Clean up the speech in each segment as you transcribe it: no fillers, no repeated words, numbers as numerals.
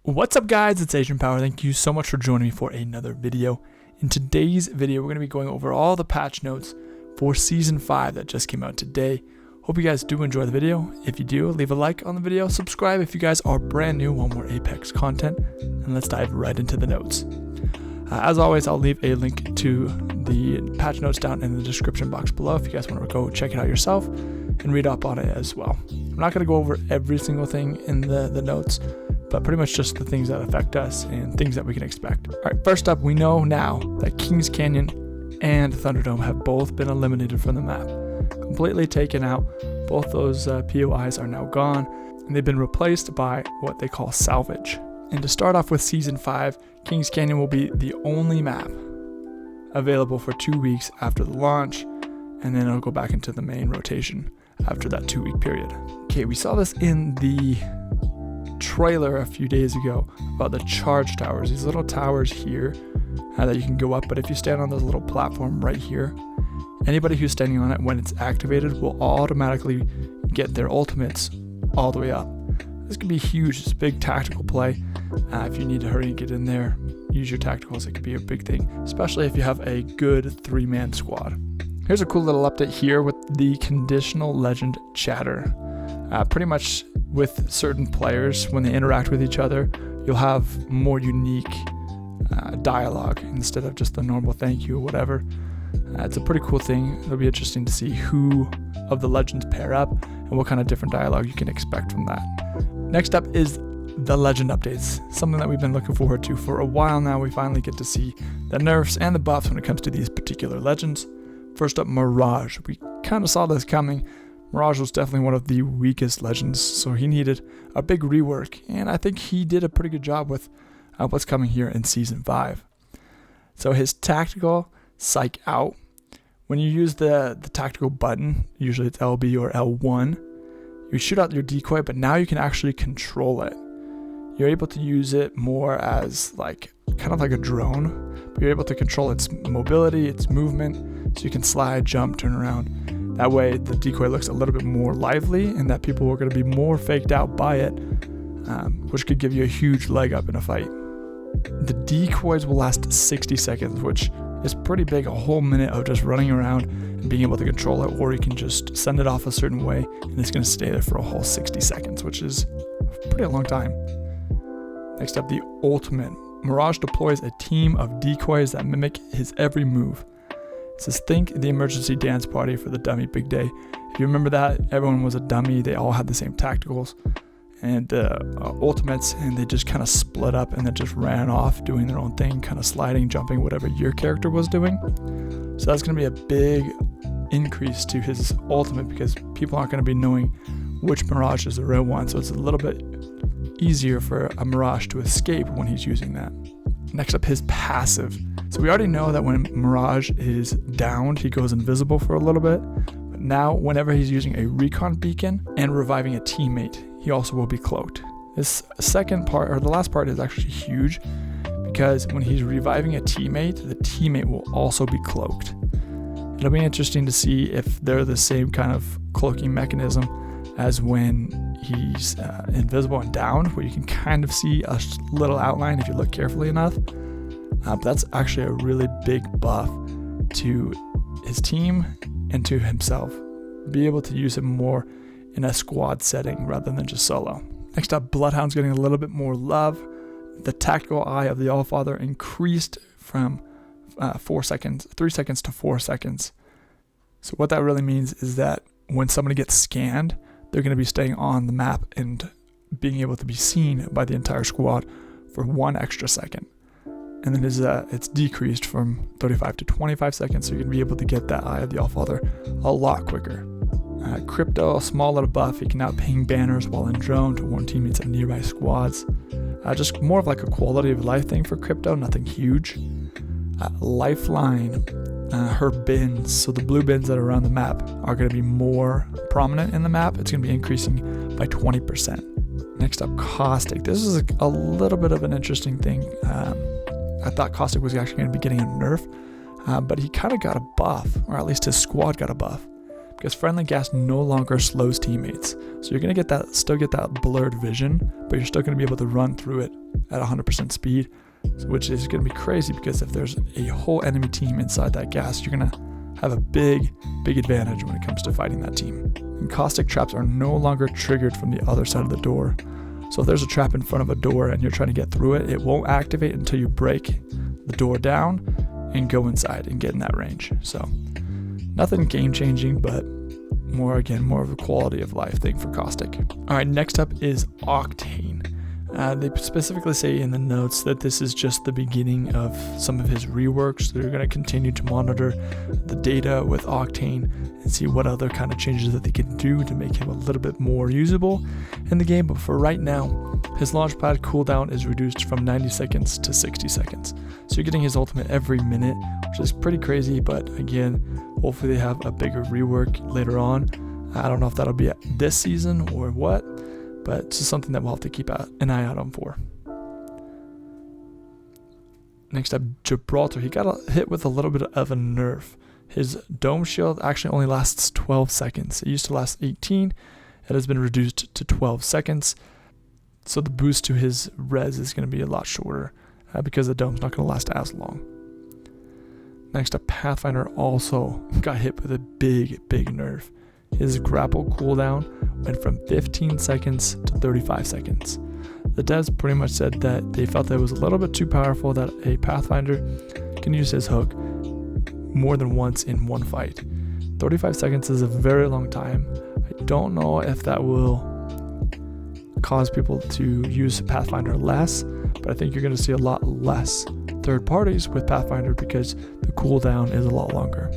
What's up guys, it's Asian Power. Thank you so much for joining me for another video. In today's video, we're going to be going over all the patch notes for Season 5 that just came out today. Hope you guys do enjoy the video. If you do, leave a like on the video, subscribe if you guys are brand new, want more Apex content, and let's dive right into the notes. As always, I'll leave a link to the patch notes down in the description box below if you guys want to go check it out yourself and read up on it as well. I'm not going to go over every single thing in the notes, but pretty much just the things that affect us and things that we can expect. All right, first up, we know now that Kings Canyon and Thunderdome have both been eliminated from the map. Completely taken out. Both those POIs are now gone, and they've been replaced by what they call salvage. And to start off with Season 5, Kings Canyon will be the only map available for 2 weeks after the launch, and then it'll go back into the main rotation after that 2-week period. Okay, we saw this in the trailer a few days ago about the charge towers, these little towers here that you can go up, but if you stand on this little platform right here, anybody who's standing on it when it's activated will automatically get their ultimates all the way up. This could be huge. It's a big tactical play. If you need to hurry and get in there, use your tacticals. It could be a big thing, especially if you have a good 3-man squad. Here's a cool little update here with the Conditional Legend chatter. Pretty much with certain players, when they interact with each other, you'll have more unique dialogue instead of just the normal thank you or whatever. It's a pretty cool thing. It'll be interesting to see who of the legends pair up and what kind of different dialogue you can expect from that. Next up is the legend updates, something that we've been looking forward to for a while now. We finally get to see the nerfs and the buffs when it comes to these particular legends. First up, Mirage. We kind of saw this coming. Mirage was definitely one of the weakest legends, so he needed a big rework, and I think he did a pretty good job with what's coming here in Season 5. So his tactical psych out, when you use the tactical button, usually it's LB or L1, you shoot out your decoy, but now you can actually control it. You're able to use it more as kind of like a drone, but you're able to control its mobility, its movement, so you can slide, jump, turn around. That way the decoy looks a little bit more lively, and that people are going to be more faked out by it, which could give you a huge leg up in a fight. The decoys will last 60 seconds, which is pretty big, a whole minute of just running around and being able to control it, or you can just send it off a certain way and it's going to stay there for a whole 60 seconds, which is pretty a long time. Next up, the ultimate. Mirage deploys a team of decoys that mimic his every move. It says, think the emergency dance party for the dummy big day. If you remember that, everyone was a dummy. They all had the same tacticals and ultimates, and they just kind of split up and then just ran off doing their own thing, kind of sliding, jumping, whatever your character was doing. So that's going to be a big increase to his ultimate because people aren't going to be knowing which Mirage is the real one. So it's a little bit easier for a Mirage to escape when he's using that. Next up, his passive. So we already know that when Mirage is downed, he goes invisible for a little bit. But now, whenever he's using a recon beacon and reviving a teammate, he also will be cloaked. This second part, or the last part, is actually huge because when he's reviving a teammate, the teammate will also be cloaked. It'll be interesting to see if they're the same kind of cloaking mechanism as when he's invisible and downed, where you can kind of see a little outline if you look carefully enough. But that's actually a really big buff to his team and to himself. Be able to use him more in a squad setting rather than just solo. Next up, Bloodhound's getting a little bit more love. The tactical eye of the Allfather increased from 3 seconds to 4 seconds. So what that really means is that when somebody gets scanned, they're going to be staying on the map and being able to be seen by the entire squad for 1 extra second. And then it's decreased from 35 to 25 seconds, so you're going to be able to get that Eye of the Allfather a lot quicker. Crypto, a small little buff. He can now ping banners while in drone to warn teammates of nearby squads. Just more of like a quality of life thing for Crypto, nothing huge. Lifeline, her bins, so the blue bins that are around the map are going to be more prominent in the map. It's going to be increasing by 20%. Next up, Caustic. This is a little bit of an interesting thing. I thought Caustic was actually going to be getting a nerf, but he kind of got a buff, or at least his squad got a buff, because friendly gas no longer slows teammates. So you're going to still get that blurred vision, but you're still going to be able to run through it at 100% speed, which is going to be crazy because if there's a whole enemy team inside that gas, you're going to have a big advantage when it comes to fighting that team. And caustic traps are no longer triggered from the other side of the door. So if there's a trap in front of a door and you're trying to get through it, it won't activate until you break the door down and go inside and get in that range. So nothing game changing, but more of a quality of life thing for caustic. All right, next up is Octane. They specifically say in the notes that this is just the beginning of some of his reworks. They're going to continue to monitor the data with Octane and see what other kind of changes that they can do to make him a little bit more usable in the game. But for right now, his launchpad cooldown is reduced from 90 seconds to 60 seconds. So you're getting his ultimate every minute, which is pretty crazy. But again, hopefully they have a bigger rework later on. I don't know if that'll be this season or what, but it's just something that we'll have to keep an eye out on for. Next up, Gibraltar. He got hit with a little bit of a nerf. His dome shield actually only lasts 12 seconds. It used to last 18. It has been reduced to 12 seconds. So the boost to his res is going to be a lot shorter because the dome's not going to last as long. Next up, Pathfinder also got hit with a big nerf. His grapple cooldown went from 15 seconds to 35 seconds. The devs pretty much said that they felt that it was a little bit too powerful that a Pathfinder can use his hook more than once in one fight. 35 seconds is a very long time. I don't know if that will cause people to use Pathfinder less, but I think you're going to see a lot less third parties with Pathfinder because the cooldown is a lot longer.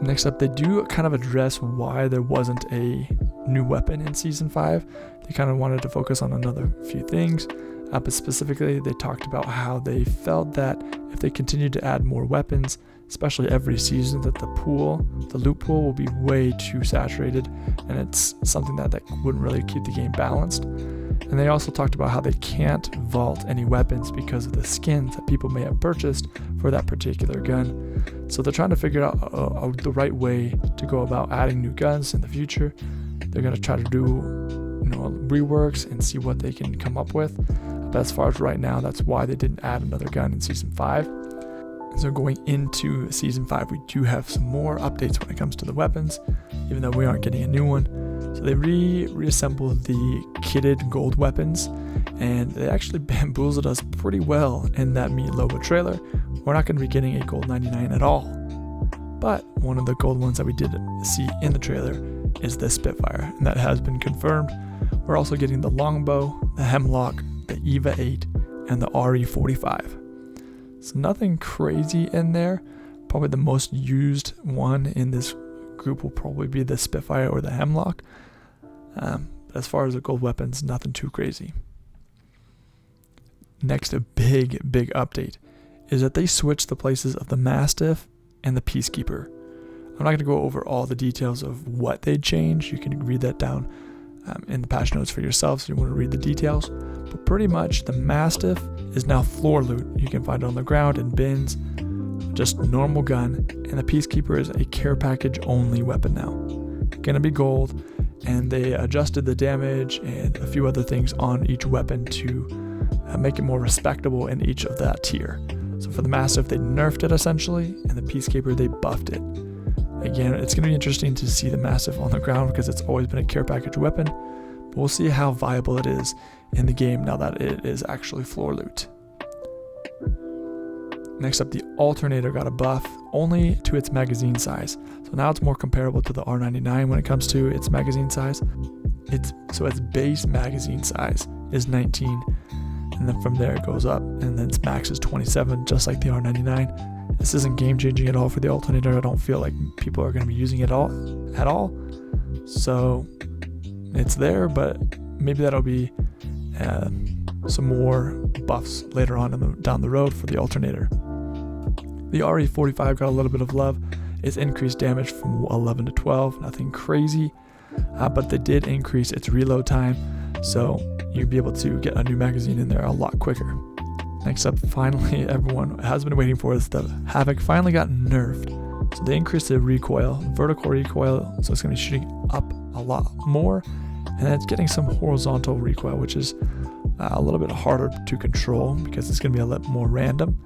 Next up, they do kind of address why there wasn't a new weapon in Season 5. They kind of wanted to focus on another few things, but specifically they talked about how they felt that if they continued to add more weapons, especially every season, that the loot pool will be way too saturated, and it's something that wouldn't really keep the game balanced. And they also talked about how they can't vault any weapons because of the skins that people may have purchased for that particular gun. So they're trying to figure out the right way to go about adding new guns in the future. They're going to try to do reworks and see what they can come up with. But as far as right now, that's why they didn't add another gun in Season 5. So going into Season 5, we do have some more updates when it comes to the weapons, even though we aren't getting a new one. So they reassembled the kitted gold weapons, and they actually bamboozled us pretty well in that Meat Lobo trailer. We're not going to be getting a gold 99 at all, but one of the gold ones that we did see in the trailer is the Spitfire, and that has been confirmed. We're also getting the longbow, the Hemlock, the EVA 8, and the RE45. So nothing crazy in there. Probably the most used one in this group will probably be the Spitfire or the Hemlock. But as far as the gold weapons, nothing too crazy. Next, a big update is that they switched the places of the Mastiff and the Peacekeeper. I'm not going to go over all the details of what they changed. You can read that down in the patch notes for yourself if you want to read the details. But pretty much the Mastiff is now floor loot. You can find it on the ground in bins, just normal gun, and the Peacekeeper is a care package only weapon now. Gonna be gold, and they adjusted the damage and a few other things on each weapon to make it more respectable in each of that tier. So for the Mastiff, they nerfed it essentially, and the Peacekeeper, they buffed it. Again, it's going to be interesting to see the Mastiff on the ground because it's always been a care package weapon, but we'll see how viable it is in the game now that it is actually floor loot. Next up, the Alternator got a buff only to its magazine size. So now it's more comparable to the R99 when it comes to its magazine size. Its base magazine size is 19, and then from there it goes up, and then its max is 27, just like the R99. This isn't game changing at all for the Alternator. I don't feel like people are going to be using it at all. So it's there, but maybe that'll be some more buffs later on down the road for the Alternator. The RE45 got a little bit of love. It's increased damage from 11 to 12, nothing crazy, but they did increase its reload time, so you'll be able to get a new magazine in there a lot quicker. Next up, finally, everyone has been waiting for is the Havoc finally got nerfed. So they increased the recoil, vertical recoil, so it's going to be shooting up a lot more, and then it's getting some horizontal recoil, which is a little bit harder to control because it's going to be a little more random.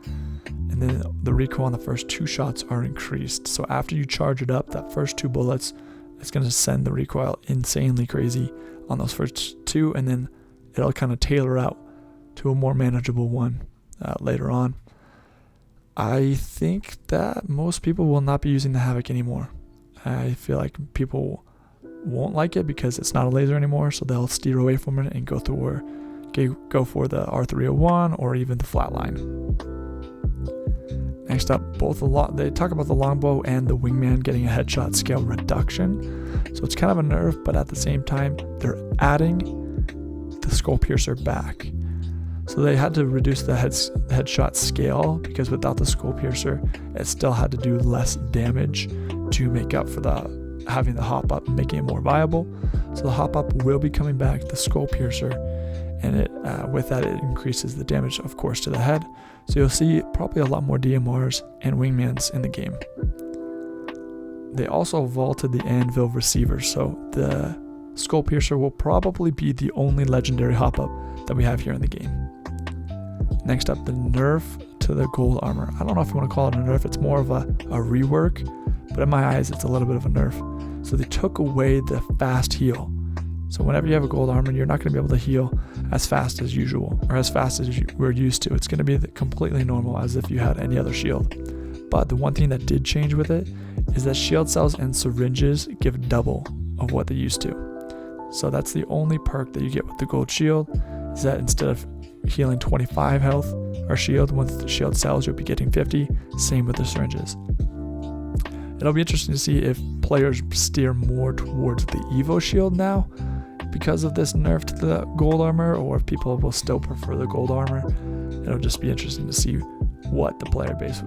And then the recoil on the first 2 shots are increased. So after you charge it up, that first 2 bullets, it's going to send the recoil insanely crazy on those first 2, and then it'll kind of tailor out to a more manageable one later on. I think that most people will not be using the Havoc anymore. I feel like people won't like it because it's not a laser anymore, so they'll steer away from it and go for the R301 or even the flatline. Next up, they talk about the longbow and the wingman getting a headshot scale reduction. So it's kind of a nerf, but at the same time, they're adding the skull piercer back. So they had to reduce the headshot scale because without the skull piercer, it still had to do less damage to make up for having the hop up, making it more viable. So the hop up will be coming back, the skull piercer, and with that it increases the damage, of course, to the head. So you'll see probably a lot more DMRs and wingmans in the game. They also vaulted the anvil receiver, so the skull piercer will probably be the only legendary hop up that we have here in the game. Next up, the nerf to the gold armor. I don't know if you want to call it a nerf, it's more of a rework, but in my eyes it's a little bit of a nerf. So they took away the fast heal. So whenever you have a gold armor, you're not going to be able to heal as fast as usual, or as fast as we're used to. It's going to be completely normal as if you had any other shield. But the one thing that did change with it is that shield cells and syringes give double of what they used to. So that's the only perk that you get with the gold shield, is that instead of healing 25 health or shield with the shield cells, you'll be getting 50. Same with the syringes. It'll be interesting to see if players steer more towards the Evo shield now because of this nerf to the gold armor, or if people will still prefer the gold armor. It'll just be interesting to see what the player base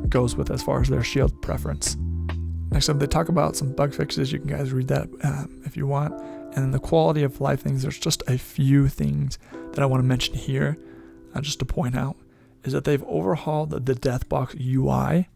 goes with as far as their shield preference. Next up, they talk about some bug fixes. You can guys read that if you want. And then the quality of life things, there's just a few things that I want to mention here, just to point out, is that they've overhauled the Deathbox UI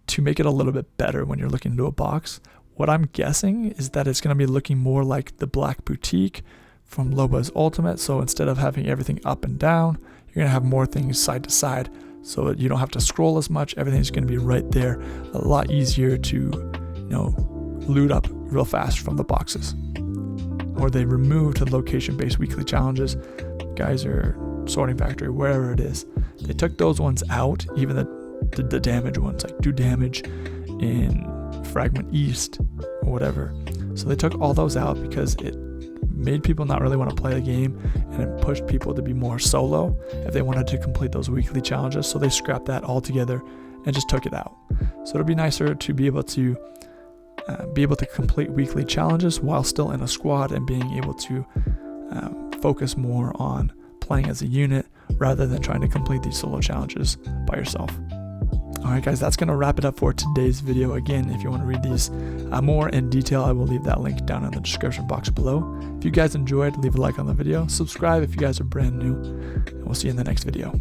to make it a little bit better when you're looking into a box. What I'm guessing is that it's going to be looking more like the Black Boutique from Loba's Ultimate. So instead of having everything up and down, you're going to have more things side to side. So you don't have to scroll as much. Everything's going to be right there. A lot easier to, loot up real fast from the boxes. Or they removed the location-based weekly challenges, Geyser, Sorting Factory, wherever it is. They took those ones out, even the damage ones, like do damage in Fragment East or whatever. So they took all those out because it made people not really want to play the game, and it pushed people to be more solo if they wanted to complete those weekly challenges. So they scrapped that altogether and just took it out. So it'll be nicer to be able to complete weekly challenges while still in a squad and being able to focus more on playing as a unit rather than trying to complete these solo challenges by yourself. Alright guys, that's going to wrap it up for today's video. Again, if you want to read these more in detail, I will leave that link down in the description box below. If you guys enjoyed, leave a like on the video, subscribe if you guys are brand new, and we'll see you in the next video.